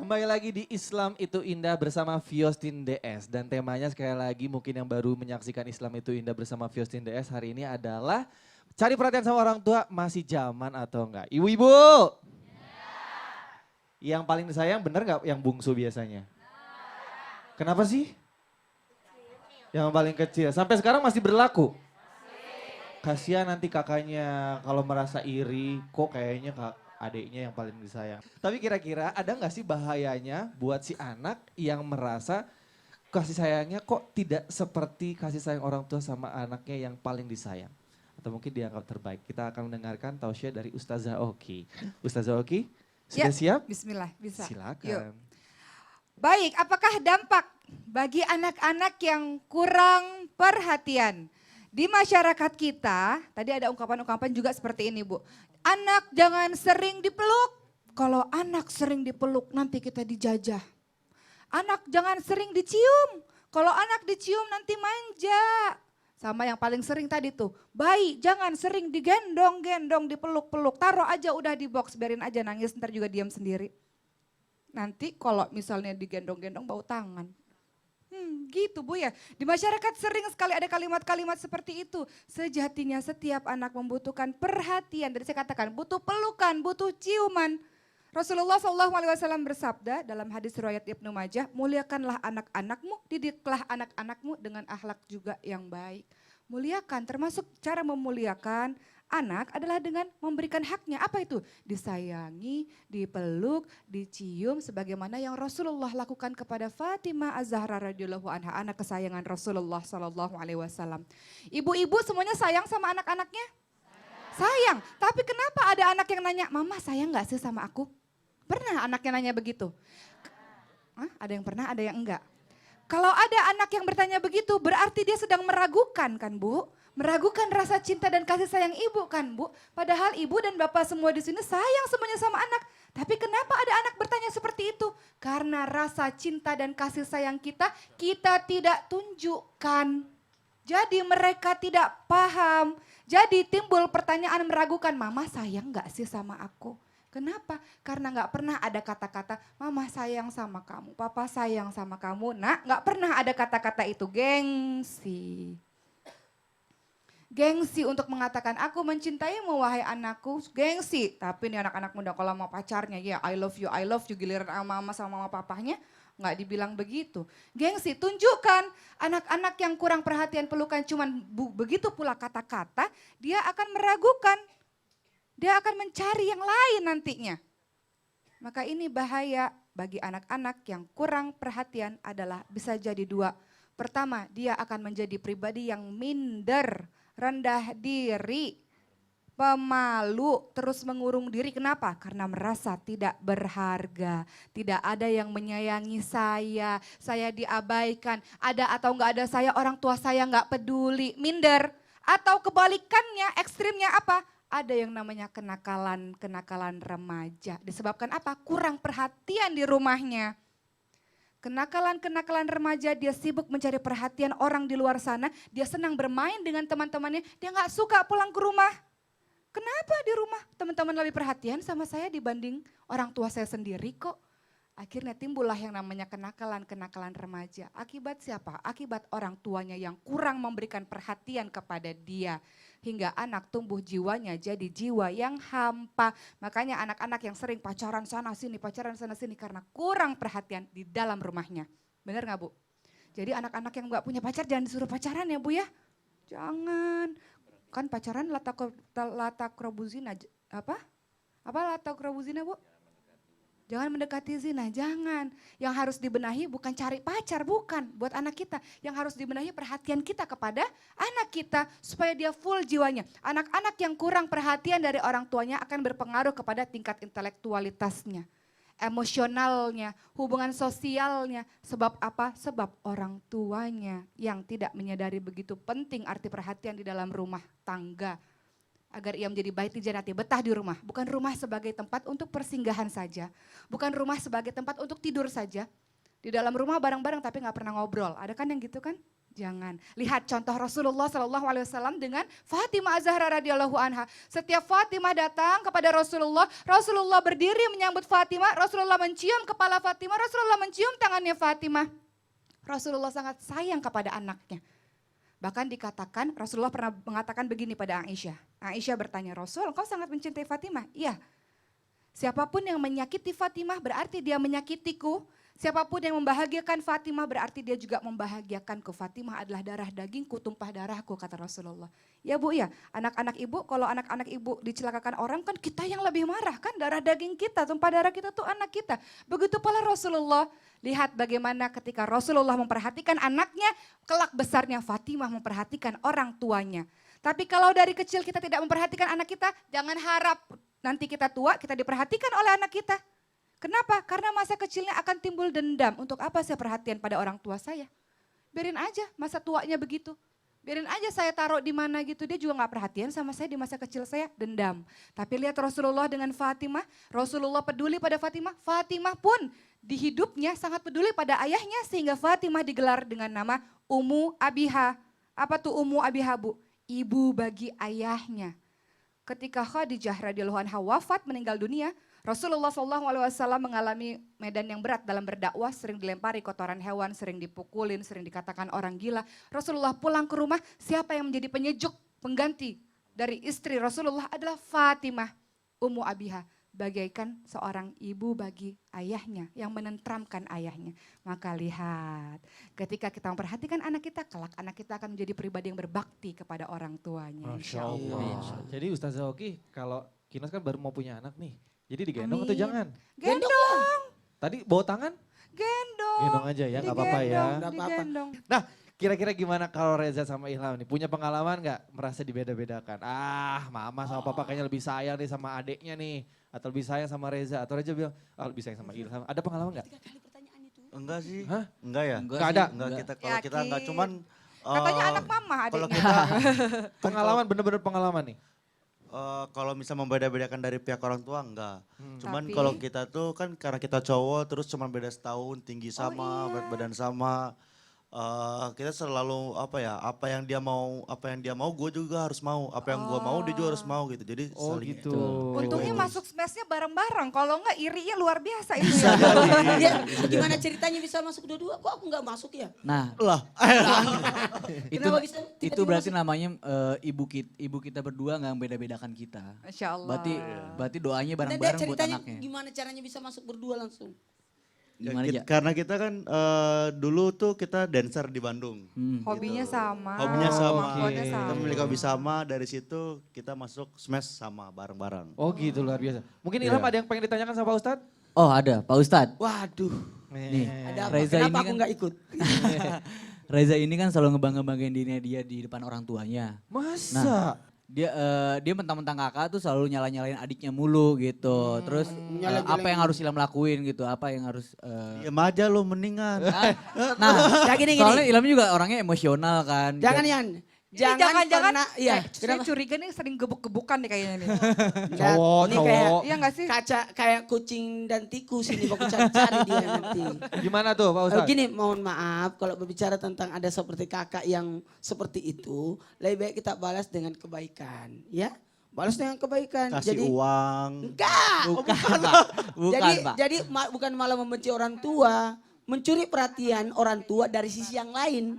Kembali lagi di Islam itu Indah bersama Fiostin DS. Dan temanya sekali lagi mungkin yang baru menyaksikan Islam itu Indah bersama Fiostin DS hari ini adalah cari perhatian sama orang tua masih zaman atau enggak. Ibu-ibu, yang paling disayang bener gak yang bungsu biasanya? Kenapa sih? Yang paling kecil, sampai sekarang masih berlaku? Kasihan nanti kakaknya kalau merasa iri, kok kayaknya adiknya yang paling disayang. Tapi kira-kira ada nggak sih bahayanya buat si anak yang merasa kasih sayangnya kok tidak seperti kasih sayang orang tua sama anaknya yang paling disayang? Atau mungkin dianggap terbaik. Kita akan mendengarkan tausiah dari Ustazah Oki. Ustazah Oki, sudah siap? Bismillah, bisa. Silakan. Yuk. Baik, apakah dampak bagi anak-anak yang kurang perhatian? Di masyarakat kita, tadi ada ungkapan-ungkapan juga seperti ini Bu. Anak jangan sering dipeluk, kalau anak sering dipeluk nanti kita dijajah. Anak jangan sering dicium, kalau anak dicium nanti manja. Sama yang paling sering tadi tuh, bayi jangan sering digendong-gendong, dipeluk-peluk, taruh aja udah di box, biarin aja nangis ntar juga diam sendiri. Nanti kalau misalnya digendong-gendong bau tangan. Gitu Bu ya, di masyarakat sering sekali ada kalimat-kalimat seperti itu. Sejatinya setiap anak membutuhkan perhatian, dari saya katakan butuh pelukan, butuh ciuman. Rasulullah SAW bersabda dalam hadis riwayat Ibnu Majah, muliakanlah anak-anakmu, didiklah anak-anakmu dengan akhlak juga yang baik. Muliakan, termasuk cara memuliakan anak adalah dengan memberikan haknya. Apa itu? Disayangi, dipeluk, dicium sebagaimana yang Rasulullah lakukan kepada Fatimah Az-Zahra radhiyallahu anha, anak kesayangan Rasulullah SAW. Ibu-ibu semuanya sayang sama anak-anaknya? Sayang. Tapi kenapa ada anak yang nanya, "Mama sayang gak sih sama aku?" Pernah anaknya nanya begitu? Ada yang pernah, ada yang enggak. Kalau ada anak yang bertanya begitu, berarti dia sedang meragukan kan Bu? Meragukan rasa cinta dan kasih sayang ibu kan Bu? Padahal ibu dan bapak semua di sini sayang semuanya sama anak. Tapi kenapa ada anak bertanya seperti itu? Karena rasa cinta dan kasih sayang kita tidak tunjukkan. Jadi mereka tidak paham. Jadi timbul pertanyaan meragukan, "Mama sayang gak sih sama aku?" Kenapa? Karena gak pernah ada kata-kata, "Mama sayang sama kamu, papa sayang sama kamu." Nah, gak pernah ada kata-kata itu, gengsi. Gengsi untuk mengatakan, "Aku mencintaimu wahai anakku." Gengsi, tapi nih anak-anak muda kalau mau pacarnya, ya I love you, giliran sama mama sama mama papahnya nggak dibilang begitu. Gengsi, tunjukkan anak-anak yang kurang perhatian pelukan cuman begitu pula kata-kata, dia akan meragukan. Dia akan mencari yang lain nantinya. Maka ini bahaya bagi anak-anak yang kurang perhatian adalah bisa jadi dua. Pertama, dia akan menjadi pribadi yang minder, rendah diri, pemalu, terus mengurung diri. Kenapa? Karena merasa tidak berharga, tidak ada yang menyayangi saya diabaikan. Ada atau enggak ada saya, orang tua saya enggak peduli, minder. Atau kebalikannya, ekstrimnya apa? Ada yang namanya kenakalan remaja. Disebabkan apa? Kurang perhatian di rumahnya. Kenakalan remaja, dia sibuk mencari perhatian orang di luar sana. Dia senang bermain dengan teman-temannya, dia gak suka pulang ke rumah. Kenapa di rumah teman-teman lebih perhatian sama saya dibanding orang tua saya sendiri kok? Akhirnya timbullah yang namanya kenakalan remaja. Akibat siapa? Akibat orang tuanya yang kurang memberikan perhatian kepada dia. Hingga anak tumbuh jiwanya jadi jiwa yang hampa. Makanya anak-anak yang sering pacaran sana sini karena kurang perhatian di dalam rumahnya. Benar gak Bu? Jadi anak-anak yang gak punya pacar jangan disuruh pacaran ya Bu ya. Jangan. Kan pacaran latakrobuzina apa? Apa latakrobuzina Bu? Jangan mendekati zina, jangan. Yang harus dibenahi bukan cari pacar, bukan buat anak kita. Yang harus dibenahi perhatian kita kepada anak kita supaya dia full jiwanya. Anak-anak yang kurang perhatian dari orang tuanya akan berpengaruh kepada tingkat intelektualitasnya, emosionalnya, hubungan sosialnya. Sebab apa? Sebab orang tuanya yang tidak menyadari begitu penting arti perhatian di dalam rumah tangga. Agar ia menjadi baiti janati, betah di rumah. Bukan rumah sebagai tempat untuk persinggahan saja. Bukan rumah sebagai tempat untuk tidur saja. Di dalam rumah bareng-bareng tapi gak pernah ngobrol. Ada kan yang gitu kan? Jangan. Lihat contoh Rasulullah SAW dengan Fatimah Az-Zahra radhiyallahu anha. Setiap Fatimah datang kepada Rasulullah, Rasulullah berdiri menyambut Fatimah, Rasulullah mencium kepala Fatimah, Rasulullah mencium tangannya Fatimah. Rasulullah sangat sayang kepada anaknya. Bahkan dikatakan Rasulullah pernah mengatakan begini pada Aisyah. Aisyah bertanya, Rasul, engkau sangat mencintai Fatimah? Iya. Siapapun yang menyakiti Fatimah berarti dia menyakitiku. Siapapun yang membahagiakan Fatimah berarti dia juga membahagiakanku. Fatimah adalah darah dagingku, tumpah darahku, kata Rasulullah. Ya Bu ya, anak-anak ibu, kalau anak-anak ibu dicelakakan orang kan kita yang lebih marah kan, darah daging kita, tumpah darah kita tuh anak kita. Begitu pula Rasulullah, lihat bagaimana ketika Rasulullah memperhatikan anaknya, kelak besarnya Fatimah memperhatikan orang tuanya. Tapi kalau dari kecil kita tidak memperhatikan anak kita, jangan harap nanti kita tua, kita diperhatikan oleh anak kita. Kenapa? Karena masa kecilnya akan timbul dendam. Untuk apa saya perhatian pada orang tua saya? Biarin aja masa tuanya begitu. Biarin aja saya taruh di mana gitu. Dia juga gak perhatian sama saya di masa kecil saya, dendam. Tapi lihat Rasulullah dengan Fatimah. Rasulullah peduli pada Fatimah. Fatimah pun di hidupnya sangat peduli pada ayahnya. Sehingga Fatimah digelar dengan nama Ummu Abiha. Apa tuh Ummu Abiha Bu? Ibu bagi ayahnya. Ketika Khadijah radhiyallahu anha wafat meninggal dunia, Rasulullah SAW mengalami medan yang berat dalam berdakwah, sering dilempari kotoran hewan, sering dipukulin, sering dikatakan orang gila. Rasulullah pulang ke rumah, siapa yang menjadi penyejuk, pengganti dari istri Rasulullah adalah Fatimah, Ummu Abiha. Bagaikan seorang ibu bagi ayahnya, yang menenteramkan ayahnya. Maka lihat, ketika kita memperhatikan anak kita, kelak anak kita akan menjadi pribadi yang berbakti kepada orang tuanya. Masya Allah. Jadi Ustazah Oki, kalau Kinos kan baru mau punya anak nih. Jadi digendong atau jangan? Gendong. Tadi bawa tangan? Gendong. Gendong aja ya, gak apa-apa ya. Digendong. Nah, kira-kira gimana kalau Reza sama Ilham nih? Punya pengalaman gak merasa dibeda-bedakan? Ah, mama sama papa kayaknya lebih sayang nih sama adeknya nih. Atau lebih sayang sama Reza. Atau Reza bilang, lebih sayang sama Ilham. Ada pengalaman gak? Enggak sih. Hah? Enggak ya? Enggak ada? Enggak kita kalau kita enggak Yakin. cuman Katanya anak mama kalau adiknya. kita Pengalaman, bener-bener pengalaman nih. kalau misal membeda-bedakan dari pihak orang tua enggak. Cuman Tapi- kalau kita tuh kan karena kita cowok terus cuman beda setahun, tinggi sama, iya. berat badan sama. Kita selalu apa yang dia mau gue juga harus mau, apa yang gue mau dia juga harus mau gitu, jadi Oh saling gitu. Untungnya masuk smashnya bareng-bareng. Kalau enggak irinya luar biasa itu Bisa ya. jadi. Ya, gimana ceritanya bisa masuk dua-dua? Kok aku nggak masuk ya? Nah, lah. itu Kenapa bisa itu tiba-tiba berarti masuk? namanya ibu kita berdua nggak beda-bedakan kita. Masya Allah. Berarti doanya Dan dia bareng-bareng buat ceritanya anaknya. gimana caranya bisa masuk berdua langsung? Gimana aja? Karena kita kan dulu tuh kita dancer di Bandung. Hobinya sama. Hobinya sama, Kemampuannya Oke. sama. kita memiliki hobi sama, dari situ kita masuk smash sama bareng-bareng. Oh gitu, luar biasa. Mungkin Ilham Iya. ada yang pengen ditanyakan sama Pak Ustadz? Oh ada, Pak Ustadz. Waduh, Nih, ada apa? Reza Kenapa ini aku kan- nggak ikut? Reza ini kan selalu ngebangga-banggain dirinya dia di depan orang tuanya. Masa? Dia mentang-mentang kakak tuh selalu nyala-nyalain adiknya mulu gitu. Terus apa yang harus Ilham lakuin gitu, apa yang harus Diam aja lo mendingan. Nah, Ya gini. soalnya Ilham juga orangnya emosional kan. Jangan Dan- Yan, Ini jangan jangan-jangan, pernah, iya. saya curiga nih sering gebuk-gebukan nih kayaknya nih. Cowok, Ini kayak cowok. Iya gak sih? kaca kayak kucing dan tikus ini mau cari-cari dia nanti. Gimana tuh Pak Ustadz? Gini, mohon maaf kalau berbicara tentang ada seperti kakak yang seperti itu, lebih baik kita balas dengan kebaikan, ya. Balas dengan kebaikan. Kasih uang. Enggak. Bukan, Pak. Bukan, Pak. Jadi bukan malah membenci orang tua, mencuri perhatian orang tua dari sisi yang lain.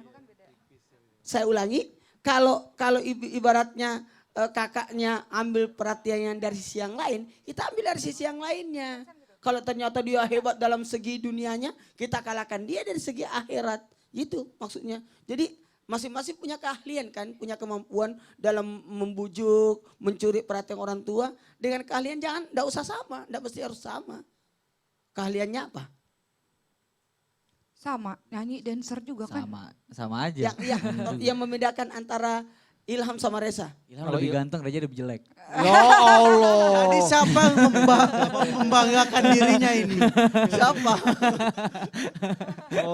Saya ulangi, kalau ibaratnya kakaknya ambil perhatian yang dari sisi yang lain, kita ambil dari sisi yang lainnya. Kalau ternyata dia hebat dalam segi dunianya, kita kalahkan dia dari segi akhirat. Gitu maksudnya. Jadi masing-masing punya keahlian kan, punya kemampuan dalam membujuk, mencuri perhatian orang tua. Dengan keahlian enggak usah sama, enggak mesti harus sama. Keahliannya apa? Sama, nyanyi dancer juga kan. Sama aja. Yang membedakan antara Ilham sama Reza. Ilham lebih ganteng, Reza lebih jelek. Ya Allah. Jadi siapa yang membanggakan dirinya ini? Siapa?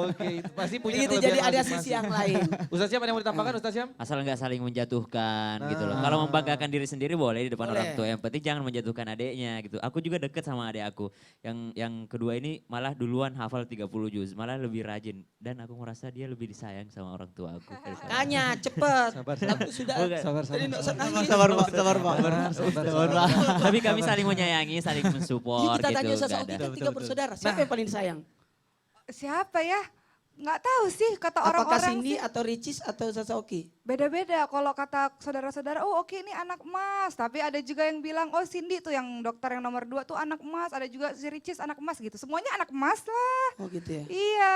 Oke, itu pasti punya Gitu, kelebihan jadi ada masing-masing. sisi yang lain. Ustaz Syam ada yang mau ditambahkan Ustaz Syam? Asal nggak saling menjatuhkan gitu loh. Nah. Kalau membanggakan diri sendiri boleh di depan Boleh. orang tua. Yang penting jangan menjatuhkan adiknya gitu. Aku juga deket sama adik aku. Yang kedua ini malah duluan hafal 30 juz. Malah lebih rajin. Dan aku ngerasa dia lebih disayang sama orang tua aku. Makanya cepet. Sabar, Aku sudah. Sabar, Tadi nggak usah sabar. nangis. Sabar Pak, sabar Pak. Sabar. Tapi kami saling menyayangi, saling Yuk mensupport kita gitu. tanya Ustaz nggak Oki, ada. kan 3 bersaudara. Siapa yang paling disayang? Siapa ya? Nggak tahu sih kata Apakah orang-orang Cindy sih. atau Ricis atau Ustaz Oki? Beda-beda. Kalau kata saudara-saudara, oh oke ini anak emas. Tapi ada juga yang bilang, oh Cindy tuh yang dokter yang nomor 2 tuh anak emas. Ada juga si Ricis anak emas gitu. Semuanya anak emas lah. Oh gitu ya. Iya,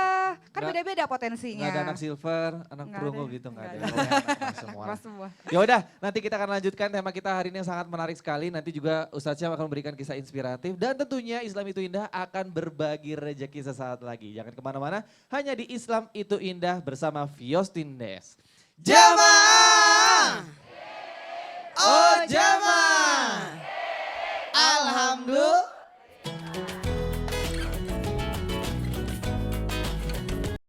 kan Nggak- beda-beda potensinya. Nggak ada anak silver, anak Nggak perunggu ada. gitu nggak ada. Nggak Pokoknya anak emas semua. Emas semua. Ya udah, nanti kita akan lanjutkan tema kita hari ini yang sangat menarik sekali. Nanti juga Ustaz Syam akan memberikan kisah inspiratif dan tentunya Islam itu Indah akan berbagi rezeki sesaat lagi. Jangan kemana-mana, hanya di Islam itu Indah bersama Fiostin Des. Jamaah! Oh jamaah! Alhamdulillah.